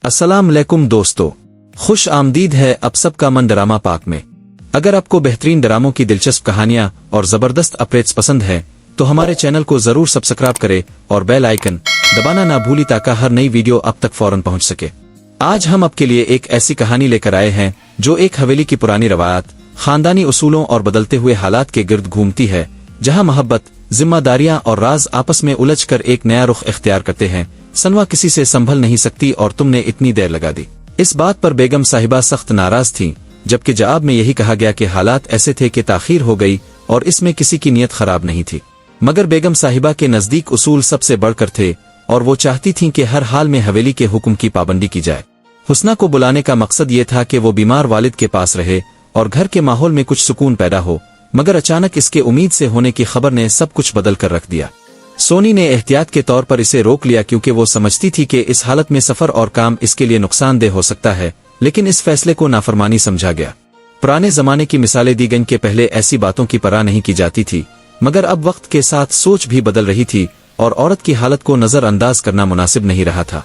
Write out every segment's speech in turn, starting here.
अस्सलाम वालेकुम दोस्तों, खुश आमदीद है अब सबका मन ड्रामा पाक में। अगर आपको बेहतरीन ड्रामों की दिलचस्प कहानियां और जबरदस्त अपडेट्स पसंद है तो हमारे चैनल को जरूर सब्सक्राइब करें और बेल आइकन दबाना ना भूली ताकि हर नई वीडियो आप तक फौरन पहुंच सके। आज हम आपके लिए एक ऐसी कहानी लेकर आए हैं जो एक हवेली की पुरानी रवायत, खानदानी उसूलों और बदलते हुए हालात के गिर्द घूमती है, जहां मोहब्बत, जिम्मेदारियां और राज आपस में उलझकर एक नया रुख इख्तियार करते हैं। सनवा किसी से संभल नहीं सकती और तुमने इतनी देर लगा दी। इस बात पर बेगम साहिबा सख्त नाराज थीं, जबकि जवाब में यही कहा गया कि हालात ऐसे थे कि ताखीर हो गई और इसमें किसी की नीयत खराब नहीं थी। मगर बेगम साहिबा के नजदीक उसूल सबसे बढ़कर थे और वो चाहती थीं कि हर हाल में हवेली के हुक्म की पाबंदी की जाए। हुस्ना को बुलाने का मकसद ये था कि वो बीमार वालिद के पास रहे और घर के माहौल में कुछ सुकून पैदा हो, मगर अचानक इसके उम्मीद से होने की खबर ने सब कुछ बदल कर रख दिया। सोनी ने एहतियात के तौर पर इसे रोक लिया क्योंकि वो समझती थी कि इस हालत में सफर और काम इसके लिए नुकसानदेह हो सकता है, लेकिन इस फैसले को नाफरमानी समझा गया। पुराने जमाने की मिसालें दी गईं कि पहले ऐसी बातों की परवाह नहीं की जाती थी, मगर अब वक्त के साथ सोच भी बदल रही थी और औरत की हालत को नजरअंदाज करना मुनासिब नहीं रहा था।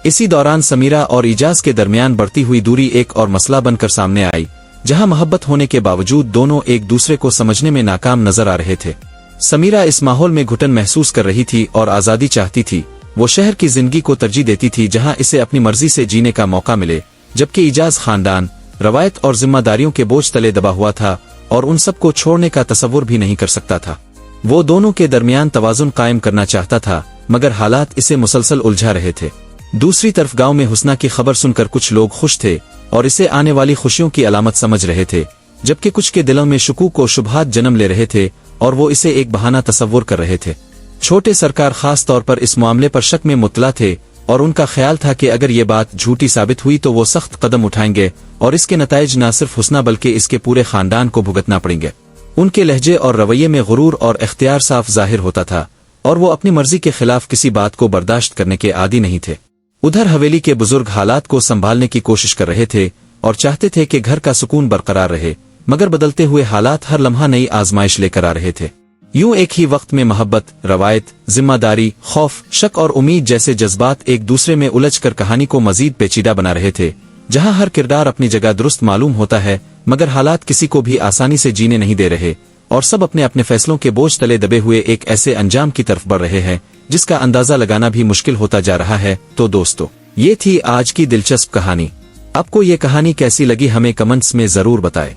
इसी दौरान समीरा और इजाज के दरमियान बढ़ती हुई दूरी एक और मसला बनकर सामने आई, जहां मोहब्बत होने के बावजूद दोनों एक दूसरे को समझने में नाकाम नजर आ रहे थे। समीरा इस माहौल में घुटन महसूस कर रही थी और आजादी चाहती थी। वो शहर की जिंदगी को तरजीह देती थी जहां इसे अपनी मर्जी से जीने का मौका मिले, जबकि इजाज खानदान, रवायत और जिम्मेदारियों के बोझ तले दबा हुआ था और उन सब को छोड़ने का तसव्वुर भी नहीं कर सकता था। वो दोनों के दरमियान तवाजुन कायम करना चाहता था, मगर हालात इसे मुसलसल उलझा रहे थे। दूसरी तरफ गांव में हुस्ना की खबर सुनकर कुछ लोग खुश थे और इसे आने वाली खुशियों की अलामत समझ रहे थे, जबकि कुछ के दिलों में शुकूक और शुबहात जन्म ले रहे थे और वो इसे एक बहाना तसव्वुर कर रहे थे। छोटे सरकार खास तौर पर इस मामले पर शक में मुतला थे और उनका ख्याल था कि अगर ये बात झूठी साबित हुई तो वो सख्त कदम उठाएंगे और इसके नताइज न सिर्फ हुस्ना बल्कि इसके पूरे खानदान को भुगतना पड़ेंगे। उनके लहजे और रवैये में गुरूर और इख्तियार साफ जाहिर होता था और वो अपनी मर्जी के खिलाफ किसी बात को बर्दाश्त करने के आदी नहीं थे। उधर हवेली के बुजुर्ग हालात को संभालने की कोशिश कर रहे थे और चाहते थे कि घर का सुकून बरकरार रहे, मगर बदलते हुए हालात हर लम्हा नई आजमाइश लेकर आ रहे थे। यूं एक ही वक्त में मोहब्बत, रवायत, जिम्मेदारी, खौफ, शक और उम्मीद जैसे जज्बात एक दूसरे में उलझकर कहानी को मजीद पेचीदा बना रहे थे। जहां हर किरदार अपनी जगह दुरुस्त मालूम होता है, मगर हालात किसी को भी आसानी से जीने नहीं दे रहे और सब अपने अपने फैसलों के बोझ तले दबे हुए एक ऐसे अंजाम की तरफ बढ़ रहे हैं जिसका अंदाजा लगाना भी मुश्किल होता जा रहा है। तो दोस्तों, ये थी आज की दिलचस्प कहानी। आपको ये कहानी कैसी लगी हमें कमेंट्स में जरूर बताएं।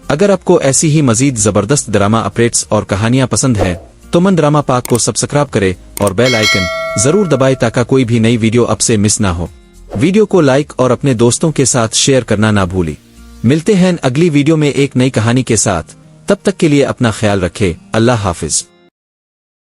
अगर आपको ऐसी ही मजीद जबरदस्त ड्रामा अपडेट्स और कहानियां पसंद हैं तो मन ड्रामा पाक को सब्सक्राइब करें और बेल आइकन जरूर दबाएं ताकि कोई भी नई वीडियो आपसे मिस ना हो। वीडियो को लाइक और अपने दोस्तों के साथ शेयर करना ना भूली। मिलते हैं अगली वीडियो में एक नई कहानी के साथ। तब तक के लिए अपना ख्याल रखें। अल्लाह हाफिज।